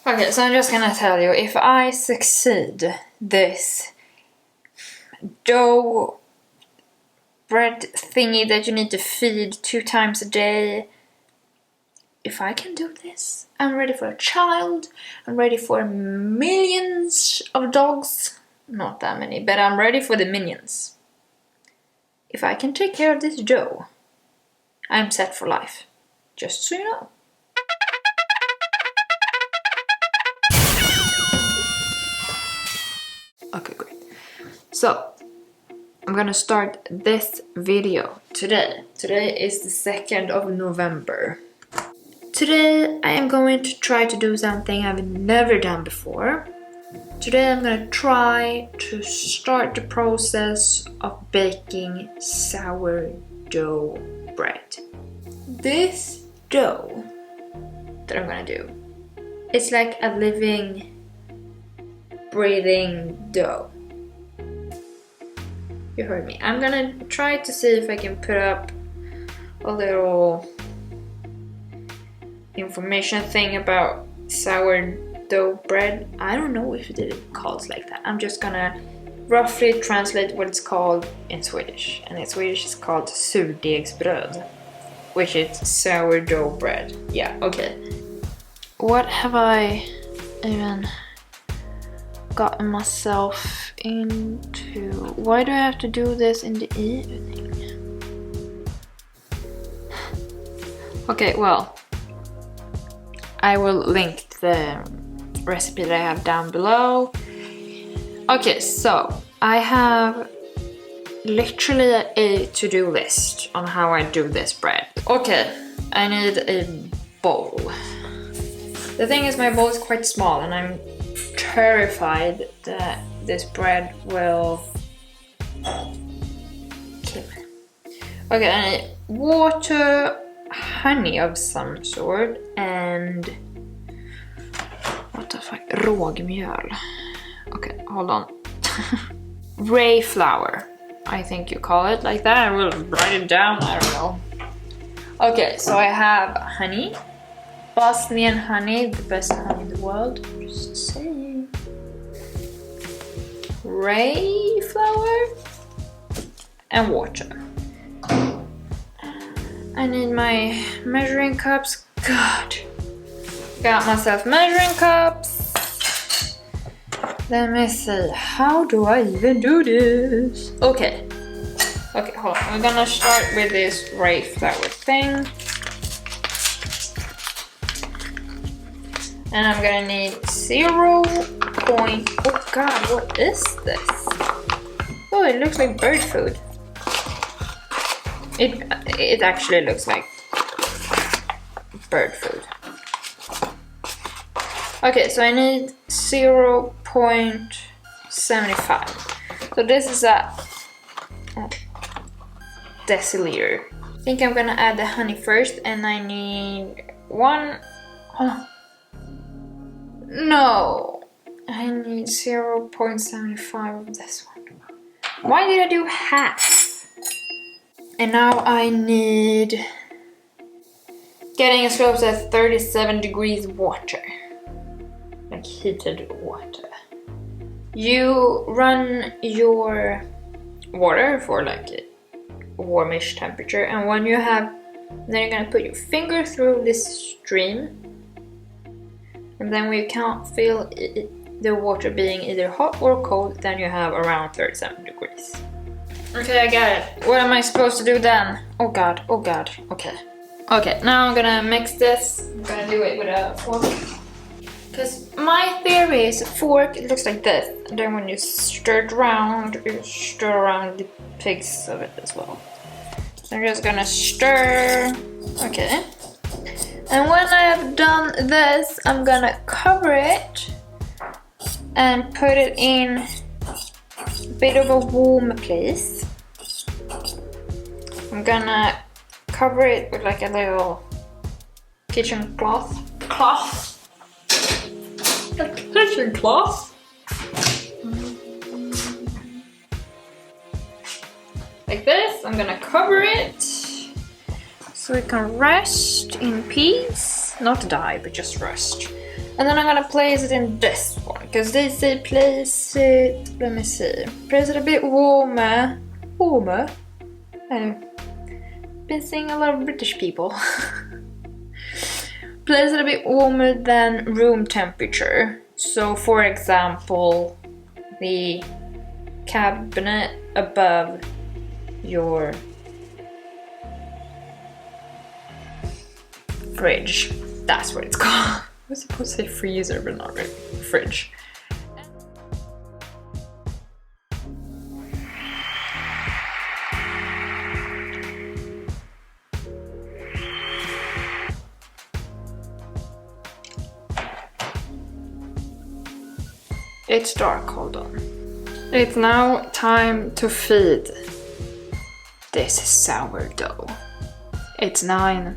Okay, so I'm just gonna tell you, if I succeed this dough bread thingy that you need to feed 2 times a day, if I can do this, I'm ready for a child, I'm ready for millions of dogs, not that many, but I'm ready for the minions. If I can take care of this dough, I'm set for life, just so you know. Okay, great. So, I'm gonna start this video today. Today is the 2nd of November. Today I am going to try to do something I've never done before. Today I'm gonna try to start the process of baking sourdough bread. This dough that I'm gonna do, it's like a living, breathing dough. You heard me. I'm gonna try to see if I can put up a little information thing about sourdough bread. I don't know if it calls like that. I'm just gonna roughly translate what it's called in Swedish. And in Swedish it's called surdegsbröd, which is sourdough bread. Yeah, okay. What have I even gotten myself into? Why do I have to do this in the evening? Okay, well, I will link the recipe that I have down below. Okay, so I have literally a to-do list on how I do this bread. Okay, I need a bowl. The thing is, my bowl is quite small and I'm terrified that this bread will kill me. Okay, I need water, honey of some sort, and what the fuck, rågmjöl. Okay, hold on. Ray flour, I think you call it like that. I will write it down, I don't know. Okay, so I have honey, Bosnian honey, the best honey in the world, just saying. Ray flour and water. I need my measuring cups. God, got myself measuring cups. Let me see, how do I even do this? Okay, hold on. I'm gonna start with this ray flour thing. And I'm gonna need 0. Oh god, what is this? Oh, it looks like bird food. It actually looks like bird food. Okay, so I need 0.75. So this is a deciliter. I think I'm gonna add the honey first, and I need 1. Oh. No, I need 0.75 of this one. Why did I do half? And now I need getting as close as 37 degrees water, like heated water. You run your water for like a warmish temperature, and when you have, then you're gonna put your finger through this stream. And then when you can't feel the water being either hot or cold, then you have around 37 degrees. Okay, I got it. What am I supposed to do then? Oh god, okay. Okay, now I'm gonna mix this. I'm gonna do it with a fork. Because my theory is a fork, it looks like this. And then when you stir it around, you stir around the pigs of it as well. So I'm just gonna stir. Okay. And when I have done this, I'm gonna cover it and put it in a bit of a warm place. I'm gonna cover it with like a little kitchen cloth. A kitchen cloth? Like this, I'm gonna cover it. So it can rest in peace, not die, but just rest. And then I'm gonna place it in this one, because they say place it, let me see, place it a bit warmer. Warmer? I've been seeing a lot of British people. Place it a bit warmer than room temperature. So for example, the cabinet above your fridge. That's what it's called. I was supposed to say freezer, but not really. Fridge. It's dark, hold on. It's now time to feed this sourdough. It's 9.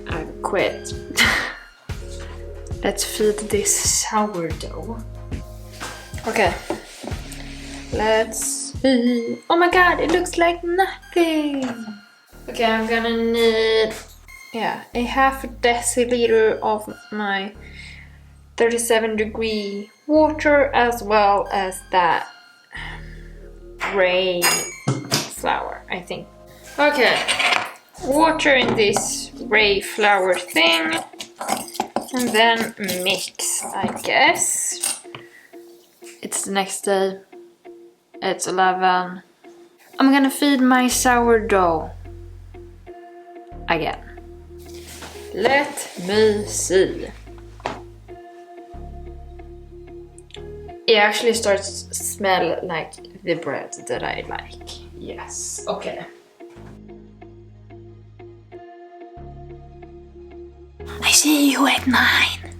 I've quit. Let's feed this sourdough. Okay. Let's see. Oh my god, it looks like nothing. Okay, I'm gonna need, a half a deciliter of my 37-degree water, as well as that gray flour, I think. Okay, water in this gray flour thing, and then mix, I guess. It's the next day, it's 11. I'm gonna feed my sourdough again. Let me see. It actually starts to smell like the bread that I like. Yes, okay. I see you at 9.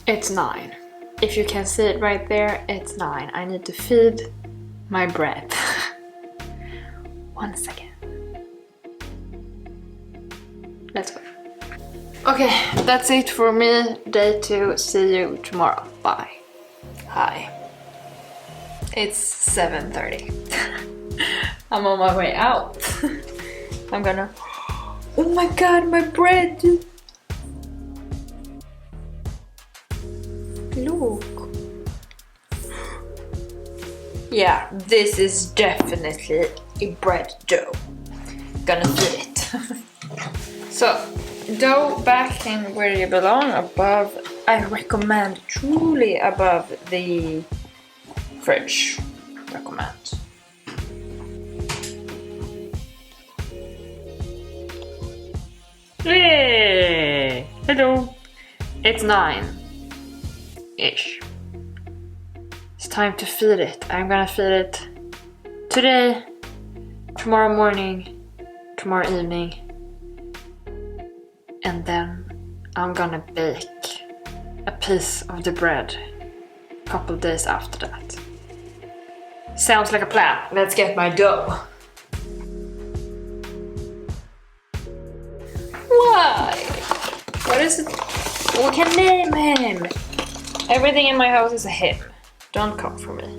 It's 9. If you can see it right there, it's 9. I need to feed my bread. 1 second. Let's go. Okay, that's it for me. Day 2. See you tomorrow. Bye. Hi. It's 7:30. I'm on my way out. I'm gonna... Oh my god, my bread! Look. Yeah, this is definitely a bread dough. Gonna feed it. So, dough back in where you belong, above. I recommend, truly above the fridge. Recommend. Yay! Hello! It's 9-ish. It's time to feed it. I'm gonna feed it today, tomorrow morning, tomorrow evening, and then I'm gonna bake a piece of the bread a couple days after that. Sounds like a plan. Let's get my dough. Why? What is it? We can name him. Everything in my house is a him. Don't come for me.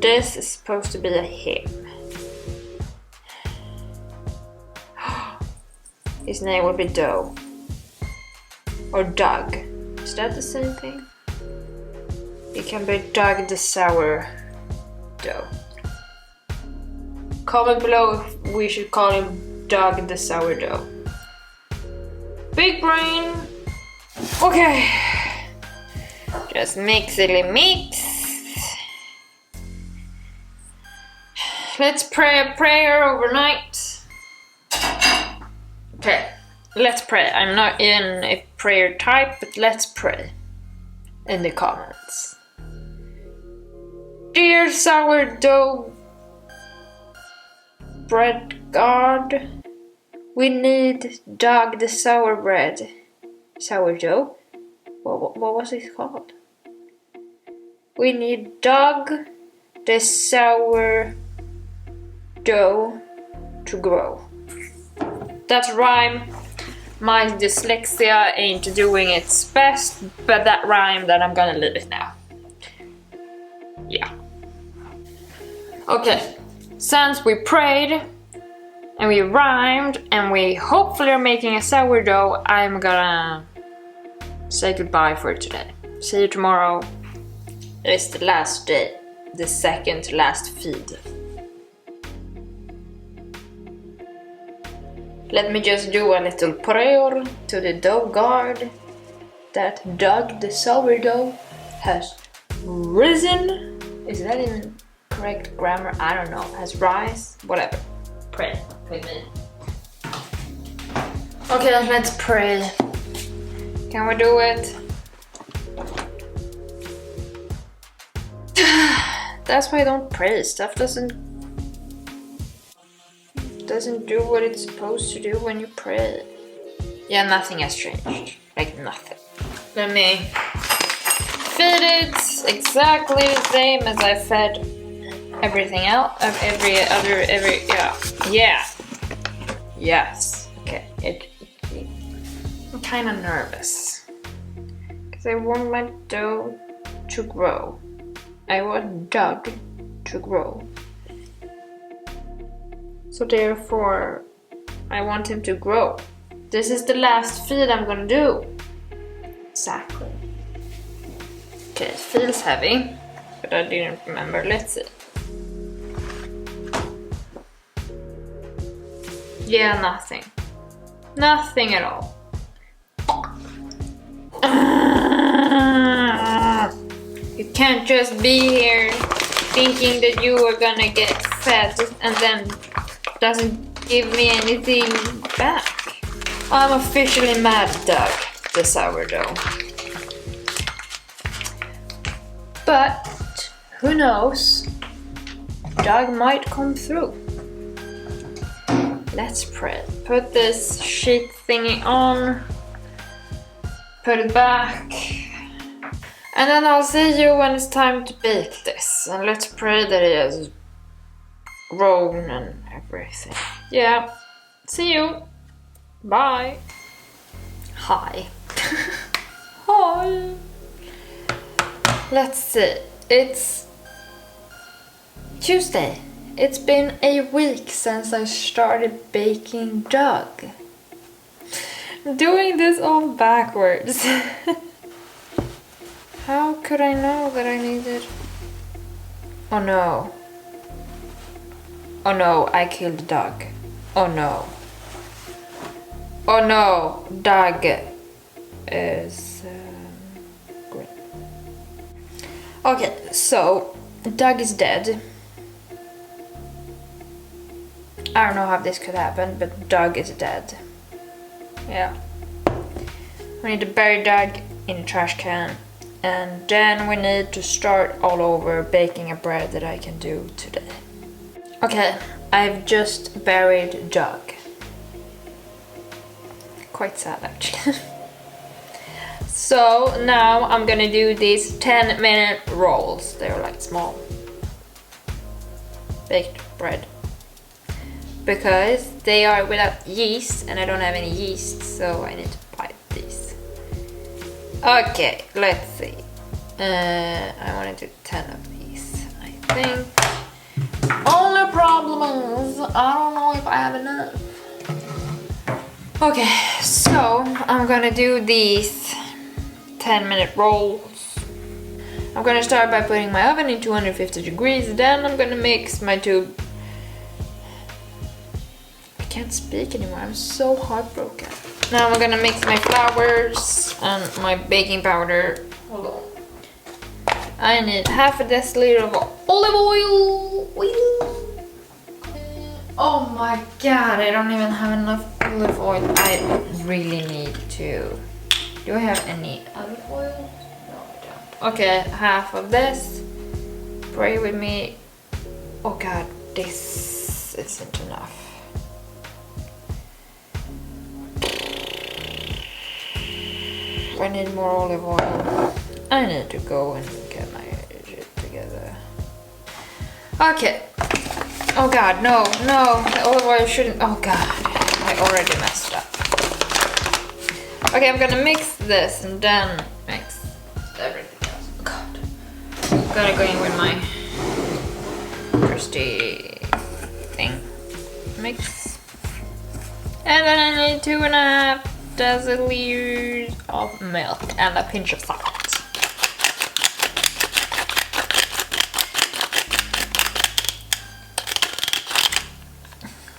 This is supposed to be a him. His name will be Dough. Or Doug. Is that the same thing? It can be Doug the Sourdough. Comment below if we should call him Doug the Sourdough. Big brain! Okay. Just mixily mix. Let's pray a prayer overnight. Okay, let's pray. I'm not in a prayer type, but let's pray in the comments. Dear sourdough bread god, we need Doug the sourdough. What was it called? We need Doug the sourdough to grow. That's rhyme. My dyslexia ain't doing its best, but that rhymed and I'm gonna leave it now. Yeah. Okay, since we prayed and we rhymed, and we hopefully are making a sourdough, I'm gonna say goodbye for today. See you tomorrow. It's the last day, the second to last feed. Let me just do a little prayer to the dough god that Doug the sourdough has risen. Is that even correct grammar? I don't know. Has rise? Whatever. Pray with me. Okay, let's pray. Can we do it? That's why I don't pray. Stuff doesn't do what it's supposed to do when you pray. Yeah, nothing has changed. Like nothing. Let me feed it exactly the same as I fed everything else. Yeah. Yes. Okay. I'm kind of nervous because I want my dough to grow. I want Doug to grow. So therefore, I want him to grow. This is the last feed I'm gonna do. Exactly. Okay, it feels heavy, but I didn't remember. Let's see. Yeah, nothing. Nothing at all. You can't just be here thinking that you are gonna get fed and then doesn't give me anything back. I'm officially mad, Doug the sourdough. But who knows? Doug might come through. Let's pray. Put this sheet thingy on. Put it back. And then I'll see you when it's time to bake this. And let's pray that it has grown and everything. Yeah. See you. Bye. Hi. Hi. Let's see. It's Tuesday. It's been a week since I started baking Doug. I'm doing this all backwards. How could I know that I needed... Oh no. Oh no, I killed Doug. Oh no. Oh no, Doug is green. Okay, so Doug is dead. I don't know how this could happen, but Doug is dead. Yeah. We need to bury Doug in a trash can. And then we need to start all over baking a bread that I can do today. Okay, I've just buried Doug. Quite sad actually. So now I'm gonna do these 10-minute rolls. They're like small baked bread. Because they are without yeast and I don't have any yeast, so I need to buy these. Okay, let's see. I want to do 10 of these, I think. Only problem is, I don't know if I have enough. Okay, so I'm gonna do these 10-minute rolls. I'm gonna start by putting my oven in 250 degrees, then I'm gonna mix my two... I can't speak anymore, I'm so heartbroken. Now I'm gonna mix my flours and my baking powder. Hold on. I need half a deciliter of olive oil. Oh my god, I don't even have enough olive oil. I really need to. Do I have any olive oil? No, I don't. Okay, half of this. Pray with me. Oh god, this isn't enough. I need more olive oil. I need to go and get my shit together. Okay. Oh god, no, no. The olive oil shouldn't... Oh god, I already messed up. Okay, I'm gonna mix this and then mix everything else. Oh god. I'm gonna go in with my trusty thing. Mix. And then I need 2.5 deciliters of milk and a pinch of salt.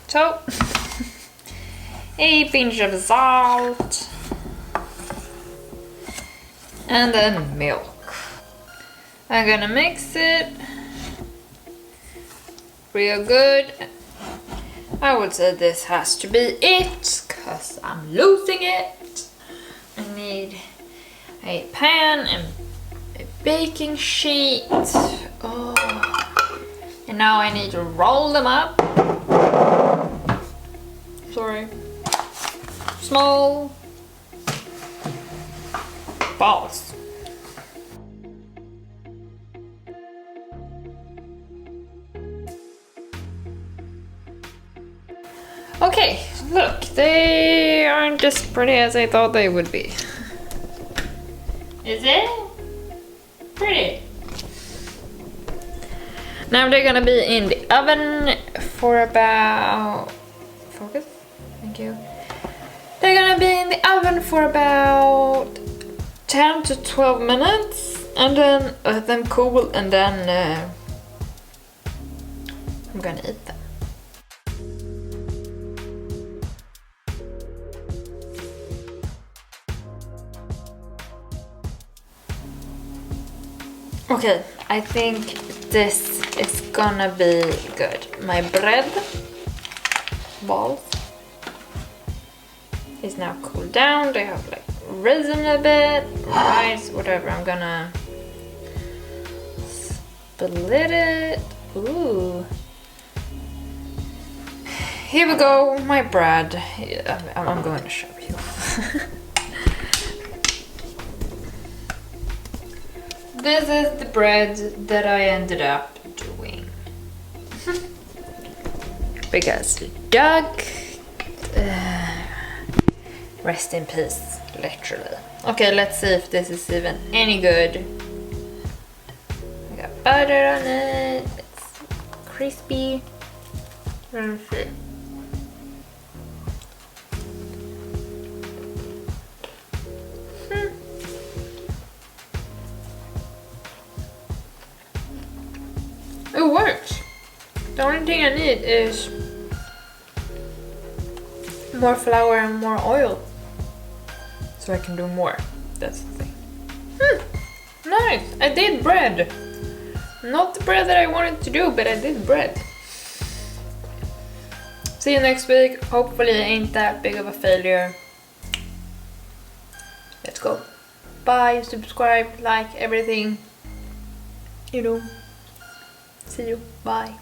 So, a pinch of salt and then milk. I'm gonna mix it real good. I would say this has to be it, cause I'm losing it. I need a pan and a baking sheet. Oh. And now I need to roll them up. Sorry. Small balls. Okay, look, they aren't as pretty as I thought they would be. Is it? Pretty. Now they're gonna be in the oven for about... Focus? Thank you. They're gonna be in the oven for about 10 to 12 minutes and then let them cool and then I'm gonna eat them. Okay, I think this is gonna be good. My bread balls is now cooled down. They have like risen a bit, rice, whatever. I'm gonna split it. Ooh. Here we go, my bread. Yeah, I'm going to show you. This is the bread that I ended up doing. Because Doug, rest in peace, literally. Okay, let's see if this is even any good. I got butter on it, it's crispy. Let's see. It works. The only thing I need is more flour and more oil. So I can do more. That's the thing. Nice. I did bread. Not the bread that I wanted to do, but I did bread. See you next week. Hopefully it ain't that big of a failure. Let's go. Bye, subscribe, like, everything. You know. See you. Bye.